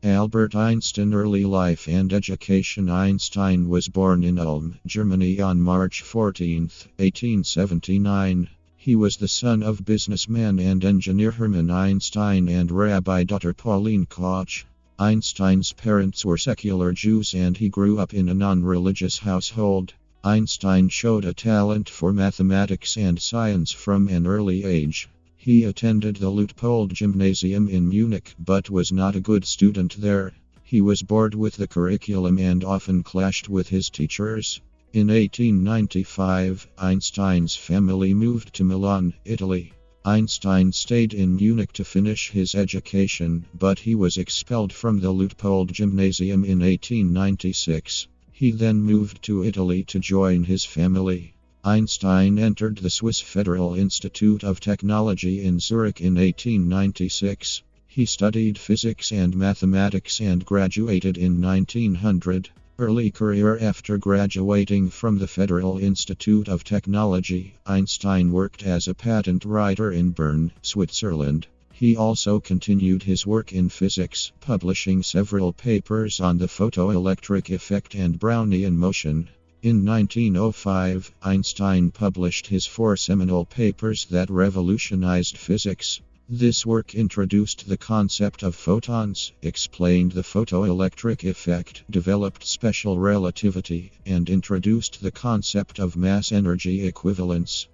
Albert Einstein. Early life and education. Einstein was born in Ulm, Germany on March 14, 1879. He was the son of businessman and engineer Hermann Einstein and rabbi daughter Pauline Koch. Einstein's parents were secular Jews and he grew up in a non-religious household. Einstein showed a talent for mathematics and science from an early age. He attended the Luitpold Gymnasium in Munich but was not a good student there. He was bored with the curriculum and often clashed with his teachers. In 1895, Einstein's family moved to Milan, Italy. Einstein stayed in Munich to finish his education, but he was expelled from the Luitpold Gymnasium in 1896. He then moved to Italy to join his family. Einstein entered the Swiss Federal Institute of Technology in Zurich in 1896. He studied physics and mathematics and graduated in 1900. Early career. After graduating from the Federal Institute of Technology, Einstein worked as a patent writer in Bern, Switzerland. He also continued his work in physics, publishing several papers on the photoelectric effect and Brownian motion. In 1905, Einstein published his 4 seminal papers that revolutionized physics. This work introduced the concept of photons, explained the photoelectric effect, developed special relativity, and introduced the concept of mass-energy equivalence.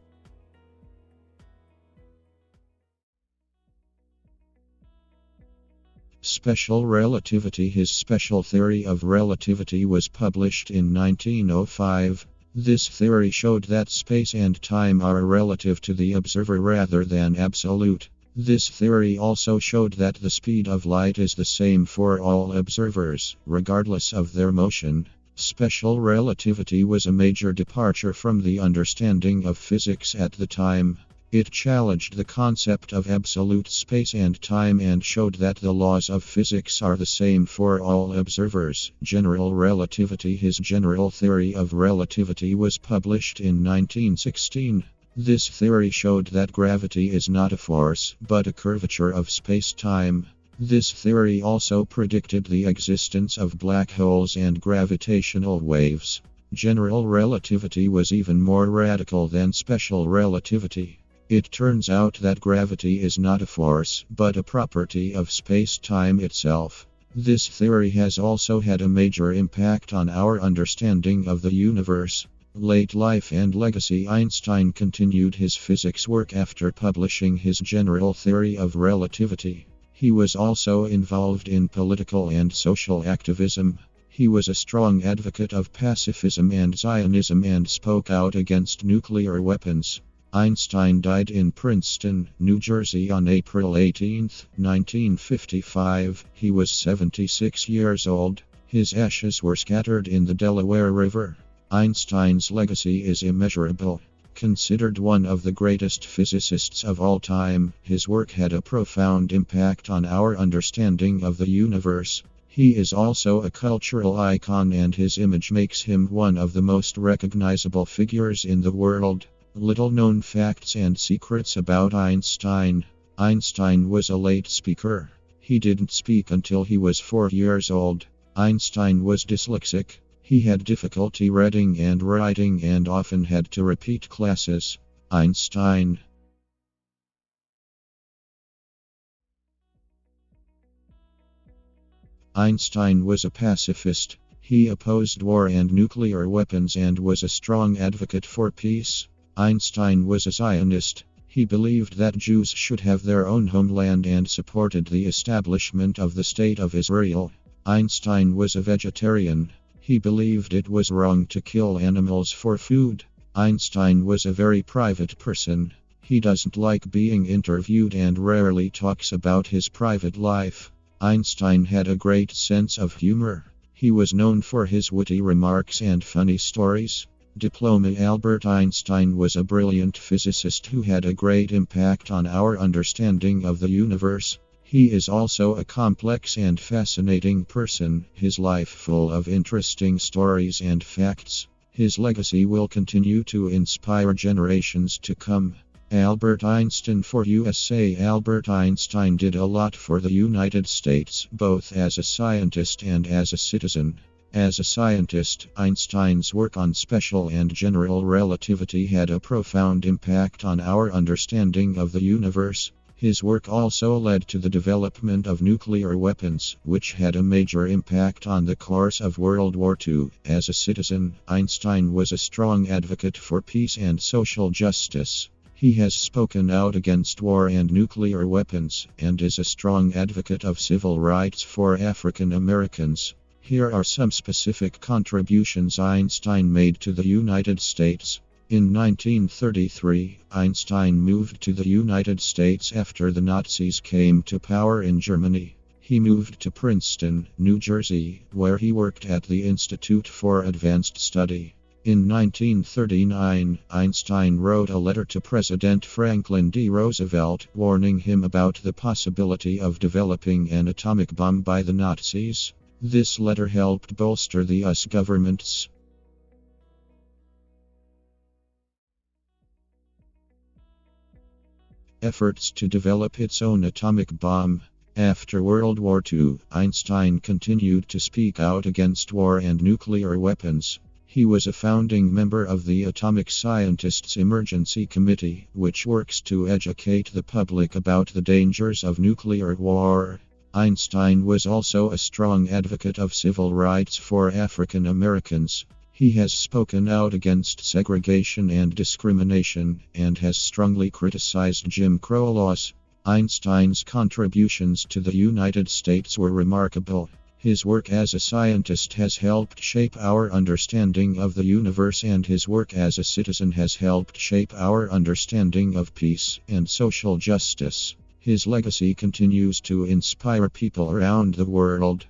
Special relativity. His special theory of relativity was published in 1905. This theory showed that space and time are relative to the observer rather than absolute. This theory also showed that the speed of light is the same for all observers, regardless of their motion. Special relativity was a major departure from the understanding of physics at the time. It challenged the concept of absolute space and time and showed that the laws of physics are the same for all observers. General relativity. His general theory of relativity was published in 1916. This theory showed that gravity is not a force, but a curvature of space-time. This theory also predicted the existence of black holes and gravitational waves. General relativity was even more radical than special relativity. It turns out that gravity is not a force, but a property of space-time itself. This theory has also had a major impact on our understanding of the universe. Late life and legacy. Einstein continued his physics work after publishing his general theory of relativity. He was also involved in political and social activism. He was a strong advocate of pacifism and Zionism and spoke out against nuclear weapons. Einstein died in Princeton, New Jersey on April 18, 1955. He was 76 years old. His ashes were scattered in the Delaware River. Einstein's legacy is immeasurable. Considered one of the greatest physicists of all time, his work had a profound impact on our understanding of the universe. He is also a cultural icon and his image makes him one of the most recognizable figures in the world. Little known facts and secrets about Einstein. Einstein was a late speaker. He didn't speak until he was 4 years old. Einstein was dyslexic. He had difficulty reading and writing and often had to repeat classes. Einstein was a pacifist. He opposed war and nuclear weapons and was a strong advocate for peace. Einstein was a Zionist. He believed that Jews should have their own homeland and supported the establishment of the State of Israel. Einstein was a vegetarian. He believed it was wrong to kill animals for food. Einstein was a very private person. He doesn't like being interviewed and rarely talks about his private life. Einstein had a great sense of humor. He was known for his witty remarks and funny stories. Diploma. Albert Einstein was a brilliant physicist who had a great impact on our understanding of the universe. He is also a complex and fascinating person, his life full of interesting stories and facts. His legacy will continue to inspire generations to come. Albert Einstein for USA. Albert Einstein did a lot for the United States, both as a scientist and as a citizen. As a scientist, Einstein's work on special and general relativity had a profound impact on our understanding of the universe. His work also led to the development of nuclear weapons, which had a major impact on the course of World War II. As a citizen, Einstein was a strong advocate for peace and social justice. He has spoken out against war and nuclear weapons, and is a strong advocate of civil rights for African Americans. Here are some specific contributions Einstein made to the United States. In 1933, Einstein moved to the United States after the Nazis came to power in Germany. He moved to Princeton, New Jersey, where he worked at the Institute for Advanced Study. In 1939, Einstein wrote a letter to President Franklin D. Roosevelt, warning him about the possibility of developing an atomic bomb by the Nazis. This letter helped bolster the US government's efforts to develop its own atomic bomb. After World War II, Einstein continued to speak out against war and nuclear weapons. He was a founding member of the Atomic Scientists Emergency Committee, which works to educate the public about the dangers of nuclear war. Einstein was also a strong advocate of civil rights for African Americans. He has spoken out against segregation and discrimination, and has strongly criticized Jim Crow laws. Einstein's contributions to the United States were remarkable. His work as a scientist has helped shape our understanding of the universe, and his work as a citizen has helped shape our understanding of peace and social justice. His legacy continues to inspire people around the world.